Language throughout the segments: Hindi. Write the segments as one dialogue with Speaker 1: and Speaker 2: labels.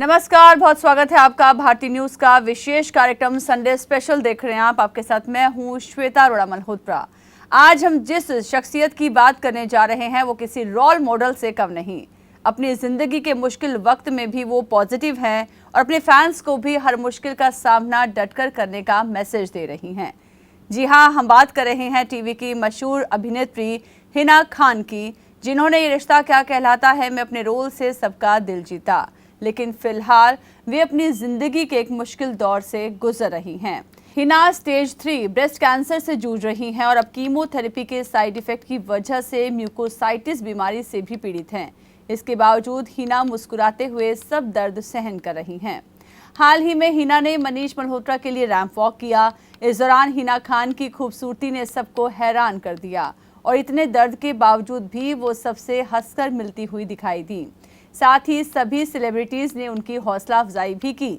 Speaker 1: नमस्कार, बहुत स्वागत है आपका भारतीय न्यूज का विशेष कार्यक्रम संडे स्पेशल देख रहे हैं आप। आपके साथ मैं हूं श्वेता अरोड़ा मल्होत्रा। आज हम जिस शख्सियत की बात करने जा रहे हैं वो किसी रोल मॉडल से कम नहीं। अपनी जिंदगी के मुश्किल वक्त में भी वो पॉजिटिव हैं और अपने फैंस को भी हर मुश्किल का सामना डटकर करने का मैसेज दे रही हैं। जी हाँ, हम बात कर रहे हैं टीवी की मशहूर अभिनेत्री हिना खान की, जिन्होंने ये रिश्ता क्या कहलाता है में अपने रोल से सबका दिल जीता। लेकिन फिलहाल वे अपनी जिंदगी के एक मुश्किल दौर से गुजर रही हैं। हिना स्टेज 3 ब्रेस्ट कैंसर से जूझ रही हैं और अब कीमोथेरेपी के साइड इफेक्ट की वजह से म्यूकोसाइटिस बीमारी से भी पीड़ित हैं। इसके बावजूद हिना मुस्कुराते हुए सब दर्द सहन कर रही हैं। हाल ही में हिना ने मनीष मल्होत्रा के लिए रैंप वॉक किया। इस दौरान हिना खान की खूबसूरती ने सबको हैरान कर दिया और इतने दर्द के बावजूद भी वो सबसे हंसकर मिलती हुई दिखाई दी। साथ ही सभी सेलिब्रिटीज ने उनकी हौसला अफजाई भी की।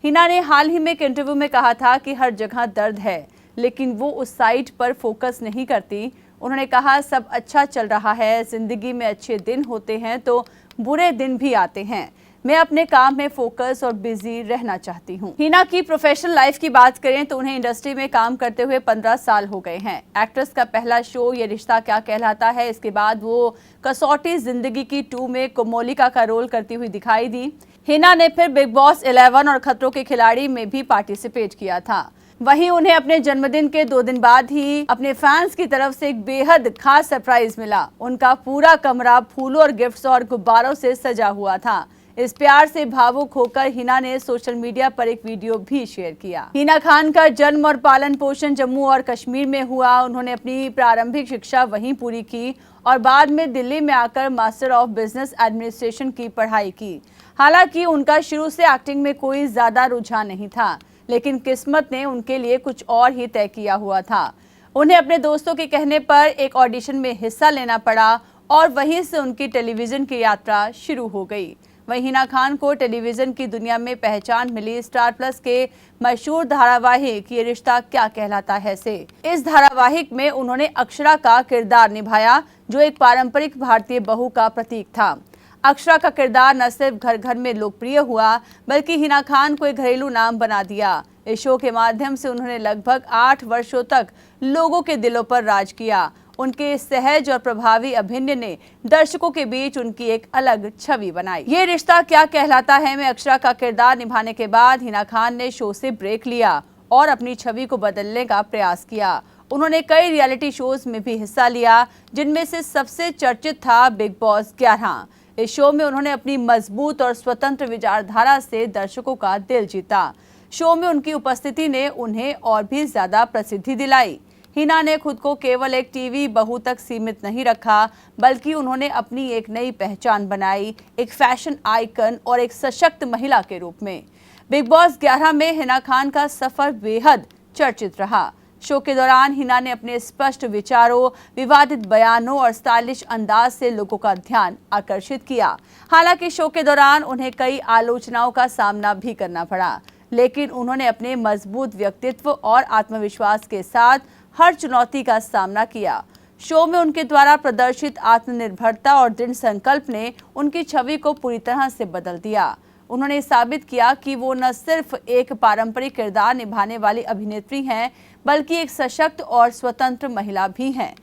Speaker 1: हिना ने हाल ही में एक इंटरव्यू में कहा था कि हर जगह दर्द है, लेकिन वो उस साइड पर फोकस नहीं करती। उन्होंने कहा, सब अच्छा चल रहा है, जिंदगी में अच्छे दिन होते हैं तो बुरे दिन भी आते हैं। मैं अपने काम में फोकस और बिजी रहना चाहती हूँ। हिना की प्रोफेशनल लाइफ की बात करें तो उन्हें इंडस्ट्री में काम करते हुए 15 साल हो गए हैं। एक्ट्रेस का पहला शो ये रिश्ता क्या कहलाता है, इसके बाद वो कसौटी जिंदगी की 2 में कोमोलिका का रोल करती हुई दिखाई दी। हिना ने फिर बिग बॉस 11 और खतरों के खिलाड़ी में भी पार्टिसिपेट किया था। वहीं उन्हें अपने जन्मदिन के 2 दिन बाद ही अपने फैंस की तरफ से एक बेहद खास सरप्राइज मिला। उनका पूरा कमरा फूलों और गिफ्ट्स और गुब्बारों से सजा हुआ था। इस प्यार से भावुक होकर हिना ने सोशल मीडिया पर एक वीडियो भी शेयर किया। हिना खान का जन्म और पालन पोषण जम्मू और कश्मीर में हुआ। उन्होंने अपनी प्रारंभिक शिक्षा वहीं पूरी की और बाद में दिल्ली में आकर मास्टर ऑफ बिजनेस एडमिनिस्ट्रेशन की पढ़ाई की। हालांकि उनका शुरू से एक्टिंग में कोई ज्यादा रुझान नहीं था, लेकिन किस्मत ने उनके लिए कुछ और ही तय किया हुआ था। उन्हें अपने दोस्तों के कहने पर एक ऑडिशन में हिस्सा लेना पड़ा और वहीं से उनकी टेलीविजन की यात्रा शुरू हो गई। वहीं हिना खान को टेलीविजन की दुनिया में पहचान मिली स्टार प्लस के मशहूर धारावाहिक ये रिश्ता क्या कहलाता है से। इस धारावाहिक में उन्होंने अक्षरा का किरदार निभाया, जो एक पारंपरिक भारतीय बहू का प्रतीक था। अक्षरा का किरदार न सिर्फ घर घर में लोकप्रिय हुआ, बल्कि हिना खान को एक घरेलू नाम बना दिया। इस शो के माध्यम से उन्होंने लगभग 8 वर्षों तक लोगों के दिलों पर राज किया। उनके सहज और प्रभावी अभिनय ने दर्शकों के बीच उनकी एक अलग छवि बनाई। ये रिश्ता क्या कहलाता है में अक्षरा का किरदार निभाने के बाद हिना खान ने शो से ब्रेक लिया और अपनी छवि को बदलने का प्रयास किया। उन्होंने कई रियलिटी शोज में भी हिस्सा लिया, जिनमें से सबसे चर्चित था बिग बॉस 11। इस शो में उन्होंने अपनी मजबूत और स्वतंत्र विचारधारा से दर्शकों का दिल जीता। शो में उनकी उपस्थिति ने उन्हें और भी ज्यादा प्रसिद्धि दिलाई। हिना ने खुद को केवल एक टीवी बहू तक सीमित नहीं रखा, बल्कि उन्होंने अपनी एक नई पहचान बनाई, एक फैशन आइकन और एक सशक्त महिला के रूप में। बिग बॉस 11 में हिना खान का सफर बेहद चर्चित रहा। शो के दौरान हिना ने अपने स्पष्ट विचारों, विवादित बयानों और स्टाइलिश अंदाज से लोगों का ध्यान आकर्षित किया। हालांकि शो के दौरान उन्हें कई आलोचनाओं का सामना भी करना पड़ा, लेकिन उन्होंने अपने मजबूत व्यक्तित्व और आत्मविश्वास के साथ हर चुनौती का सामना किया। शो में उनके द्वारा प्रदर्शित आत्मनिर्भरता और दृढ़ संकल्प ने उनकी छवि को पूरी तरह से बदल दिया। उन्होंने साबित किया कि वो न सिर्फ एक पारंपरिक किरदार निभाने वाली अभिनेत्री हैं, बल्कि एक सशक्त और स्वतंत्र महिला भी हैं।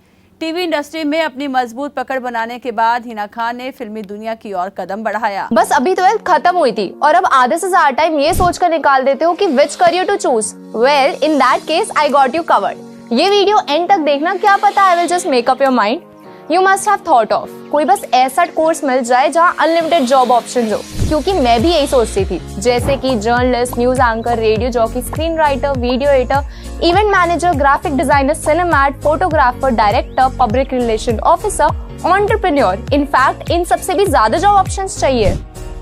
Speaker 1: टीवी इंडस्ट्री में अपनी मजबूत पकड़ बनाने के बाद हिना खान ने फिल्मी दुनिया की ओर कदम बढ़ाया।
Speaker 2: बस अभी 12th खत्म हुई थी और अब आधे से ज्यादा टाइम ये सोचकर निकाल देते हो कि which career to choose. Well, in that case I got you covered. ये वीडियो एंड तक देखना, क्या पता I will just make up your mind. You must have thought of कोई बस ऐसा कोर्स मिल जाए जहाँ अनलिमिटेड जॉब ऑप्शन हो, क्योंकि मैं भी यही सोचती थी, जैसे कि journalist, news anchor, radio jockey, screen writer, video editor, event manager, graphic designer, cinematographer, director, public relation officer, entrepreneur. In fact इन सबसे भी ज्यादा जॉब ऑप्शंस चाहिए।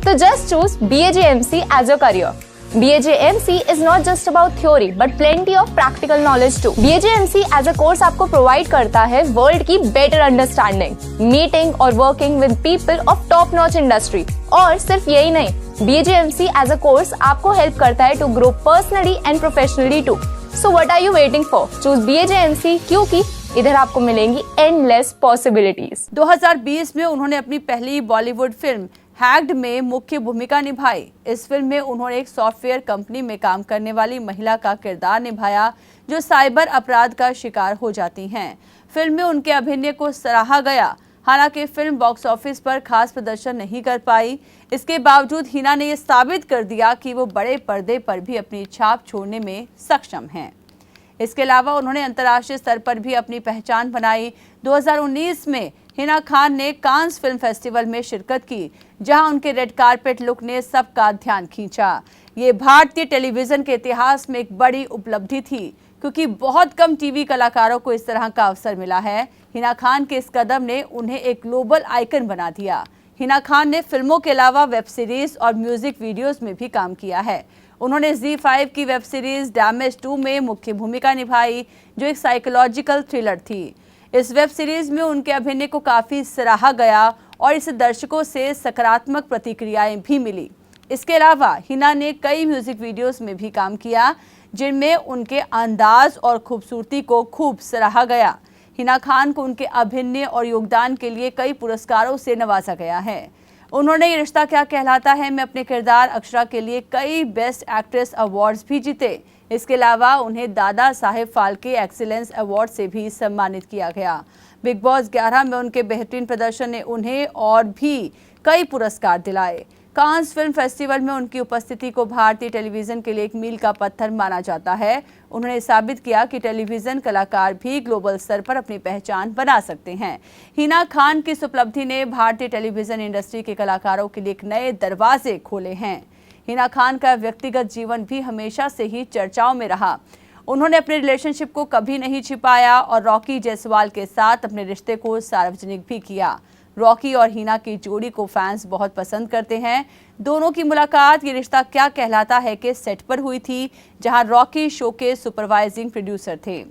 Speaker 2: तो just choose BAJMC as your career. BAJMC is not just about theory but plenty of practical knowledge too. BAJMC as a course आपको provide करता है वर्ल्ड की better understanding, meeting और working with people of top notch industry। और सिर्फ यही नहीं, BAJMC as a course आपको help करता है to grow personally and professionally too. So what are you waiting for? Choose BAJMC क्योंकि इधर आपको मिलेंगी एंडलेस पॉसिबिलिटीज।
Speaker 1: 2020 में उन्होंने अपनी पहली बॉलीवुड फिल्म हैक्ड में मुख्य भूमिका निभाई। इस फिल्म में उन्होंने एक सॉफ्टवेयर कंपनी में काम करने वाली महिला का किरदार निभाया जो साइबर अपराध का शिकार हो जाती हैं। फिल्म में उनके अभिनय को सराहा गया। हालांकि फिल्म बॉक्स ऑफिस पर खास प्रदर्शन नहीं कर पाई। इसके बावजूद हिना ने यह साबित कर दिया कि वो बड़े पर्दे पर भी अपनी छाप छोड़ने में सक्षम हैं। इसके अलावा उन्होंने अंतर्राष्ट्रीय स्तर पर भी अपनी पहचान बनाई। 2019 में हिना खान ने कांस फिल्म फेस्टिवल में शिरकत की, जहां उनके रेड कारपेट लुक ने सबका ध्यान खींचा। ये भारतीय टेलीविजन के इतिहास में एक बड़ी उपलब्धि थी, क्योंकि बहुत कम टीवी कलाकारों को इस तरह का अवसर मिला है। हिना खान के इस कदम ने उन्हें एक ग्लोबल आइकन बना दिया। हिना खान ने फिल्मों के अलावा वेब सीरीज और म्यूजिक वीडियोस में भी काम किया है। उन्होंने ZEE5 की वेब सीरीज डैमेज 2 में मुख्य भूमिका निभाई, जो एक साइकोलॉजिकल थ्रिलर थी। इस वेब सीरीज में उनके अभिनय को काफी सराहा गया और इसे दर्शकों से सकारात्मक प्रतिक्रियाएं भी मिली। इसके अलावा हिना ने कई म्यूजिक वीडियोस में भी काम किया, जिनमें उनके अंदाज और खूबसूरती को खूब सराहा गया। हिना खान को उनके अभिनय और योगदान के लिए कई पुरस्कारों से नवाजा गया है। उन्होंने ये रिश्ता क्या कहलाता है में अपने किरदार अक्षरा के लिए कई बेस्ट एक्ट्रेस अवार्ड्स भी जीते। इसके अलावा उन्हें दादा साहेब फाल्के एक्सीलेंस अवार्ड से भी सम्मानित किया गया। बिग बॉस 11 में उनके बेहतरीन प्रदर्शन ने उन्हें और भी कई पुरस्कार दिलाए। कांस फिल्म फेस्टिवल में उनकी उपस्थिति को भारतीय टेलीविजन के लिए एक मील का पत्थर माना जाता है। उन्होंने साबित किया कि टेलीविजन कलाकार भी ग्लोबल स्तर पर अपनी पहचान बना सकते हैं। हिना खान की इस उपलब्धि ने भारतीय टेलीविजन इंडस्ट्री के कलाकारों के लिए एक नए दरवाजे खोले हैं। हिना खान का व्यक्तिगत जीवन भी हमेशा से ही चर्चाओं में रहा। उन्होंने अपने रिलेशनशिप को कभी नहीं छिपाया और रॉकी जायसवाल के साथ अपने रिश्ते को सार्वजनिक भी किया। रॉकी और हिना की जोड़ी को फैंस बहुत पसंद करते हैं। दोनों की मुलाकात ये रिश्ता क्या कहलाता है के सेट पर हुई थी, जहां रॉकी शो के सुपरवाइजिंग प्रोड्यूसर थे।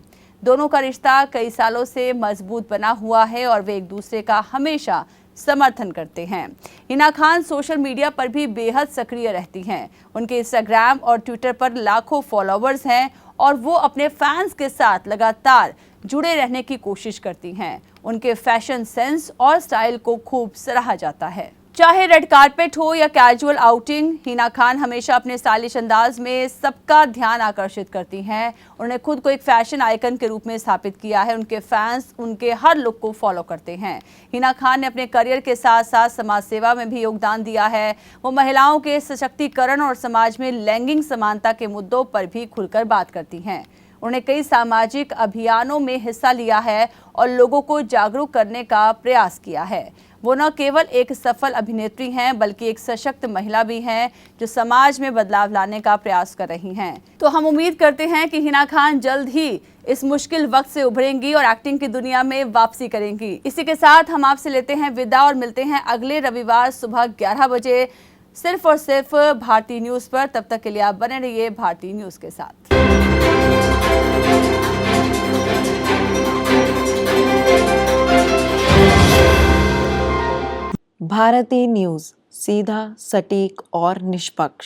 Speaker 1: दोनों का रिश्ता कई सालों से मजबूत बना हुआ है और वे एक दूसरे का हमेशा समर्थन करते हैं। हिना खान सोशल मीडिया पर भी बेहद सक्रिय रहती हैं। उनके इंस्टाग्राम और ट्विटर पर लाखों फॉलोअर्स हैं और वो अपने फैंस के साथ लगातार जुड़े रहने की कोशिश करती हैं। उनके फैशन सेंस और स्टाइल को खूब सराहा जाता है। चाहे रेड कारपेट हो या कैजुअल आउटिंग, हिना खान हमेशा अपने स्टाइलिश अंदाज में सबका ध्यान आकर्षित करती हैं। उन्होंने खुद को एक फैशन आइकन के रूप में स्थापित किया है। उनके फैंस उनके हर लुक को फॉलो करते हैं। हिना खान ने अपने करियर के साथ साथ समाज सेवा में भी योगदान दिया है। वो महिलाओं के सशक्तिकरण और समाज में लैंगिक समानता के मुद्दों पर भी खुलकर बात करती हैं। उन्होंने कई सामाजिक अभियानों में हिस्सा लिया है और लोगों को जागरूक करने का प्रयास किया है। वो न केवल एक सफल अभिनेत्री हैं, बल्कि एक सशक्त महिला भी हैं, जो समाज में बदलाव लाने का प्रयास कर रही हैं। तो हम उम्मीद करते हैं कि हिना खान जल्द ही इस मुश्किल वक्त से उभरेंगी और एक्टिंग की दुनिया में वापसी करेंगी। इसी के साथ हम आपसे लेते हैं विदा और मिलते हैं अगले रविवार सुबह 11 बजे सिर्फ और सिर्फ भारतीय न्यूज पर। तब तक के लिए आप बने रहिए भारतीय न्यूज के साथ।
Speaker 3: भारतीय न्यूज, सीधा, सटीक और निष्पक्ष।